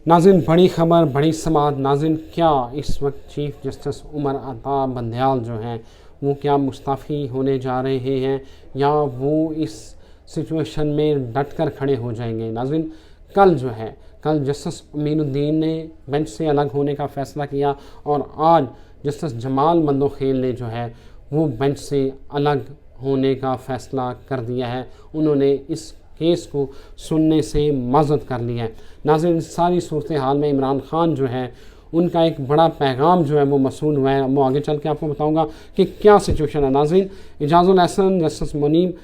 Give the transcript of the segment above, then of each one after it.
नाज़रीन, बड़ी ख़बर, बड़ी समाअत। नाज़रीन, क्या इस वक्त चीफ जस्टिस उमर अता बंदयाल जो हैं वो क्या मुस्तफ़ी होने जा रहे हैं या वो इस सिचुएशन में डट कर खड़े हो जाएंगे? नाज़रीन, कल जस्टिस अमीनुद्दीन ने बेंच से अलग होने का फ़ैसला किया और आज जस्टिस जमाल मंदोखेल ने जो है वो बेंच से अलग होने का फ़ैसला कर दिया है। उन्होंने इस केस को सुनने से माज़रत कर लिया है। नाज़रीन, सारी सूरत हाल में इमरान खान जो है उनका एक बड़ा पैगाम जो है वो मसूल हुआ है। वो आगे चल के आपको बताऊंगा कि क्या सिचुएशन है। नाज़रीन, इजाज़ुल अहसन, जस्टिस मुनीब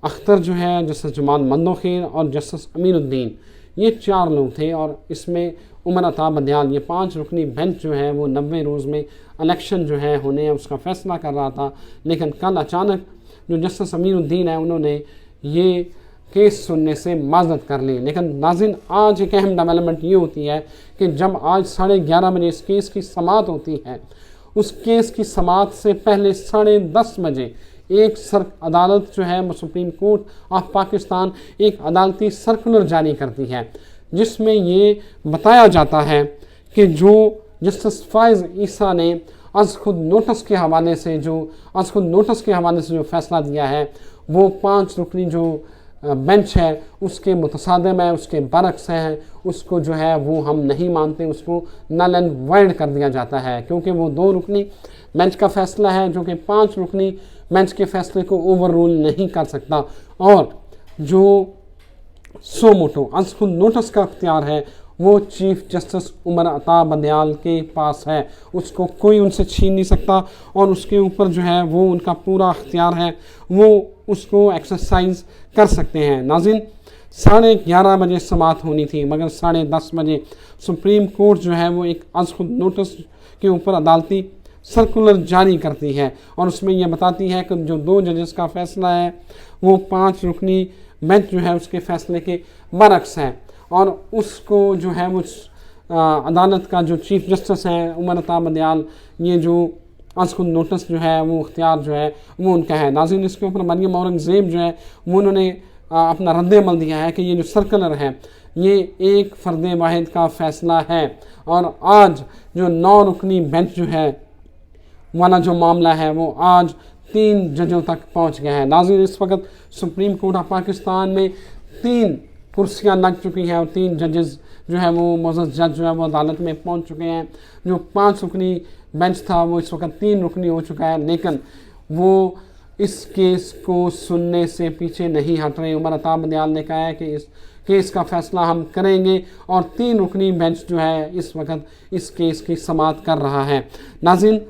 अख्तर जो है, जस्टिस जमाल मंदोखेल और जस्टिस अमीनुद्दीन, ये 4 लोग थे और इसमें उमर अता बंदयाल, ये 5 रुकनी बेंच जो है वो 90 रोज़ में इलेक्शन जो है होने हैं उसका फ़ैसला कर रहा था। लेकिन कल अचानक जो जस्टिस अमीनुद्दीन है उन्होंने ये केस सुनने से माज़रत कर ली। लेकिन नाज़रीन, आज एक अहम डेवलपमेंट ये होती है कि जब आज 11:30 बजे इस केस की समाअत होती है, उस केस की समाअत से पहले 10:30 बजे एक अदालत जो है सुप्रीम कोर्ट ऑफ पाकिस्तान एक अदालती सर्कुलर जारी करती है जिसमें ये बताया जाता है कि जो जस्टिस फ़ाइज़ ईसा ने अज़ खुद नोटिस के हवाले से जो फ़ैसला दिया है वो 5 रुकनी जो बेंच है उसके मुतसादिम है, उसके बरक्स है, उसको जो है वो हम नहीं मानते, उसको नल एंड वाइड कर दिया जाता है क्योंकि वो 2 रुकनी बेंच का फ़ैसला है जो कि 5 रुकनी बेंच के फ़ैसले को ओवर रूल नहीं कर सकता। और जो सो मोटो अज़ खुद नोटिस का अख्तियार है वो चीफ जस्टिस उमर अता बंदयाल के पास है, उसको कोई उनसे छीन नहीं सकता और उसके ऊपर जो है वो उनका पूरा अख्तियार है, वो उसको एक्सरसाइज कर सकते हैं। नाज़रीन, 11:30 बजे समाअत होनी थी मगर 10:30 बजे सुप्रीम कोर्ट जो है वो एक अज़ खुद नोटिस के ऊपर अदालती सर्कुलर जारी करती है और उसमें यह बताती है कि जो 2 जजेस का फ़ैसला है वो 5 रुकनी बेंच जो है उसके फ़ैसले के बरक्स है और उसको जो है वो अदालत का जो चीफ जस्टिस है उमर अता बंदयाल, ये जो अज़ खुद नोटिस जो है वो इख्तियार जो है वो उनका है। नाज़रीन, इसके ऊपर मरियम औरंगज़ेब जो है वो उन्होंने अपना रद्द-ए-अमल दिया है कि ये जो सर्कुलर है ये एक फ़र्द वाहिद का फ़ैसला है और आज जो 9 रुकनी बेंच जो है वाला जो मामला है वो आज 3 जजों तक पहुँच गया है। नाज़रीन, इस वक्त सुप्रीम कोर्ट ऑफ पाकिस्तान में 3 कुर्सियाँ लग चुकी हैं और 3 जजेस जो है वो मोअज़्ज़ज़ जज जो है वो अदालत में पहुंच चुके हैं। जो 5 रुकनी बेंच था वो इस वक्त 3 रुकनी हो चुका है लेकिन वो इस केस को सुनने से पीछे नहीं हट रहे। उमर अता बंदयाल ने कहा है कि इस केस का फ़ैसला हम करेंगे और 3 रुकनी बेंच जो है इस वक्त इस केस की समाअत कर रहा है। नाज़रीन,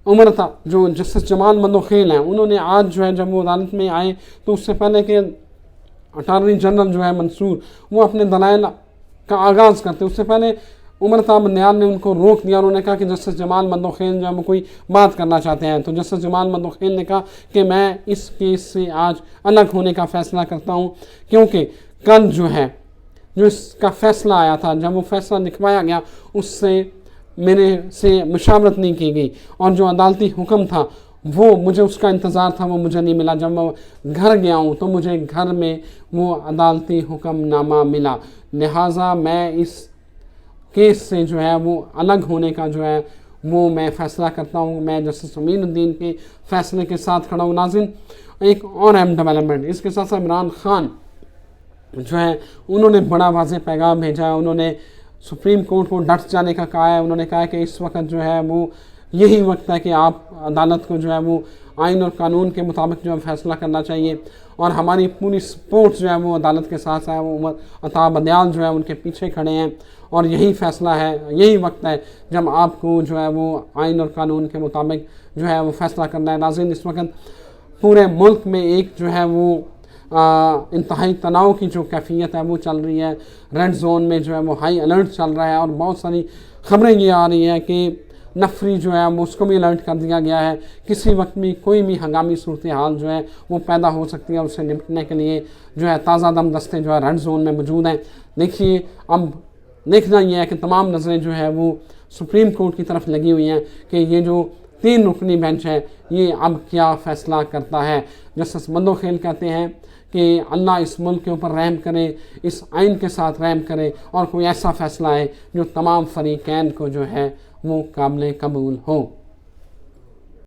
उमर अता जो जस्टिस जमाल मंदोखेल हैं उन्होंने आज जो है जब वो अदालत में आए तो उससे पहले कि अटारनी जनरल जो है मंसूर वो अपने दलाइल का आगाज़ करते उससे पहले उमर अता बंदयाल ने उनको रोक दिया। उन्होंने कहा कि जस्टिस जमाल मंदोखेल जो है वो कोई बात करना चाहते हैं तो जस्टिस जमाल मंदोखेल ने कहा कि मैं इस केस से आज अलग होने का फ़ैसला करता हूँ क्योंकि कल जो है जो इसका फ़ैसला आया था, जब वो फ़ैसला लिखवाया गया उससे मेरे से मुशावरत नहीं की गई और जो अदालती हुक्म था वो मुझे उसका इंतज़ार था वो मुझे नहीं मिला। जब मैं घर गया हूँ तो मुझे घर में वो अदालती हुक्मनामा मिला, लिहाजा मैं इस केस से जो है वो अलग होने का जो है वो मैं फ़ैसला करता हूँ। मैं जस्टिस अमीनुद्दीन के फ़ैसले के साथ खड़ा हूँ। नाज़रीन, एक और अहम डेवलपमेंट इसके साथ साथ इमरान खान जो है उन्होंने बड़ा वाज़ेह पैगाम भेजा है। उन्होंने सुप्रीम कोर्ट को डट जाने का कहा है। उन्होंने कहा है कि इस वक्त जो है वो यही वक्त है कि आप अदालत को जो है वो आइन और कानून के मुताबिक जो है फ़ैसला करना चाहिए और हमारी पूरी सपोर्ट जो है वो अदालत के साथ है। वो उमर अता बंदयाल जो है उनके पीछे खड़े हैं और यही फ़ैसला है, यही वक्त है जब आपको जो है वो आइन और कानून के मुताबिक जो है वो फ़ैसला करना है। नाज़रीन, इस वक्त पूरे मुल्क में एक जो है वो इंतहाई तनाव की जो कैफियत है वो चल रही है। रेड जोन में जो है वो हाई अलर्ट चल रहा है और बहुत सारी ख़बरें ये आ रही हैं कि नफरी जो है वो उसको भी अलर्ट कर दिया गया है। किसी वक्त भी कोई भी हंगामी सूरत हाल जो है वो पैदा हो सकती है। उससे निपटने के लिए जो है ताज़ा दम दस्ते जो है रेड जोन में मौजूद हैं। देखिए, अब देखना यह है कि तमाम नज़रें जो है वो सुप्रीम कोर्ट की तरफ लगी हुई हैं कि ये जो 3 रुकनी बेंच है ये अब क्या फ़ैसला करता है। जस्टिस मंदोखेल कहते हैं कि अल्लाह इस मुल्क के ऊपर रहम करे, इस आइन के साथ रहम करे और कोई ऐसा फ़ैसला है जो तमाम फ़रीक़ैन को जो है वो काबिल कबूल हो।